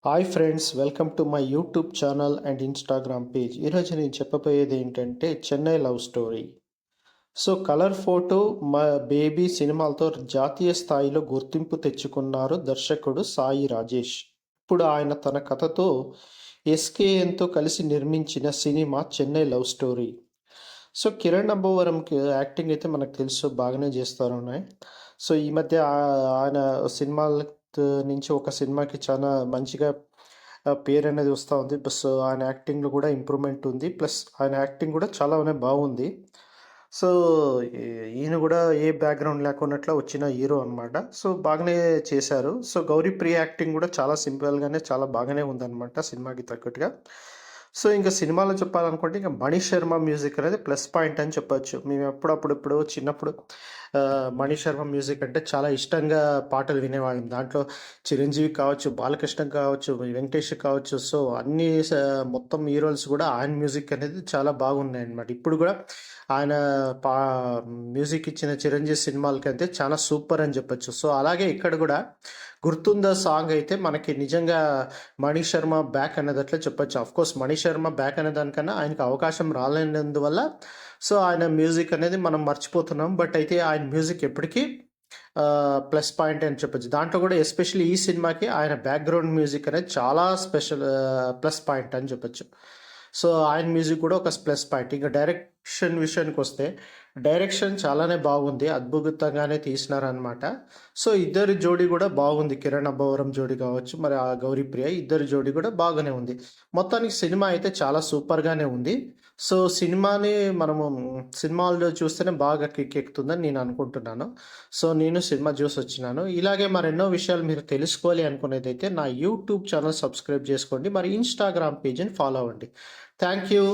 Hi friends, welcome to my YouTube channel and Instagram page. ఈరోజు నేను చెప్పబోయేది ఏంటంటే Chennai love story. So colour photo మా బేబీ సినిమాలతో జాతీయ స్థాయిలో గుర్తింపు తెచ్చుకున్నారు దర్శకుడు సాయి రాజేష్. ఇప్పుడు ఆయన తన కథతో ఎస్కేఎన్తో కలిసి నిర్మించిన సినిమా Chennai love story. So Kiran అబ్బవరంకి యాక్టింగ్ అయితే మనకు తెలుసు, బాగానే చేస్తారు ఉన్నాయి. సో ఈ మధ్య ఆయన సినిమాల నుంచి ఒక సినిమాకి చాలా మంచిగా పేరు అనేది వస్తూ ఉంది. ప్లస్ ఆయన యాక్టింగ్లో కూడా ఇంప్రూవ్మెంట్ ఉంది. ప్లస్ ఆయన యాక్టింగ్ కూడా చాలానే బాగుంది. సో ఈయన కూడా ఏ బ్యాక్గ్రౌండ్ లేకున్నట్లు వచ్చిన హీరో అనమాట. సో బాగానే చేశారు. సో గౌరీ ప్రియ యాక్టింగ్ కూడా చాలా సింపుల్గానే చాలా బాగానే ఉందన్నమాట సినిమాకి తగ్గట్టుగా. సో ఇంకా సినిమాలో చెప్పాలనుకుంటే ఇంకా మణి శర్మ మ్యూజిక్ అనేది ప్లస్ పాయింట్ అని చెప్పొచ్చు. మేము ఎప్పుడప్పుడు చిన్నప్పుడు మణి శర్మ మ్యూజిక్ అంటే చాలా ఇష్టంగా పాటలు వినేవాళ్ళం. దాంట్లో చిరంజీవి కావచ్చు, బాలకృష్ణ కావచ్చు, వెంకటేష్ కావచ్చు. సో అన్ని మొత్తం హీరోస్ కూడా ఆయన మ్యూజిక్ అనేది చాలా బాగున్నాయి అన్నమాట. ఇప్పుడు కూడా ఆయన పా మ్యూజిక్ ఇచ్చిన చిరంజీవి సినిమాలకి అయితే చాలా సూపర్ అని చెప్పొచ్చు. సో అలాగే ఇక్కడ కూడా గుర్తుందా సాంగ్ అయితే మనకి నిజంగా మణి శర్మ బ్యాక్ అనేదట్లే చెప్పొచ్చు. కోర్స్ మణి శర్మ బ్యాక్ అనే దానికన్నా ఆయనకు అవకాశం రాలేనందువల్ల సో ఆయన మ్యూజిక్ అనేది మనం మర్చిపోతున్నాం. బట్ అయితే ఆయన మ్యూజిక్ ఎప్పటికీ ప్లస్ పాయింట్ అని చెప్పొచ్చు. దాంట్లో కూడా ఎస్పెషల్లీ ఈ సినిమాకి ఆయన బ్యాక్గ్రౌండ్ మ్యూజిక్ అనేది చాలా స్పెషల్ ప్లస్ పాయింట్ అని చెప్పొచ్చు. సో ఆయన మ్యూజిక్ కూడా ఒక ప్లస్ పాయింట్. ఇంకా డైరెక్షన్ విషయానికి వస్తే డైరెక్షన్ చాలానే బాగుంది, అద్భుతంగానే తీసినారనమాట. సో ఇద్దరి జోడీ కూడా బాగుంది. కిరణ్ అబ్బవరం జోడీ కావచ్చు, మరి ఆ గౌరీ ప్రియ ఇద్దరి జోడీ కూడా బాగానే ఉంది. మొత్తానికి సినిమా అయితే చాలా సూపర్గానే ఉంది. సో సినిమాని మనము సినిమాల్లో చూస్తేనే బాగా కిక్ ఎక్కుతుందని నేను అనుకుంటున్నాను. సో నేను సినిమా చూసి వచ్చినాను. ఇలాగే మరెన్నో విషయాలు మీరు తెలుసుకోవాలి అనుకునేది అయితే నా యూట్యూబ్ ఛానల్ సబ్స్క్రైబ్ చేసుకోండి, మరి ఇన్స్టాగ్రామ్ పేజ్ని ఫాలో అవ్వండి. Thank you.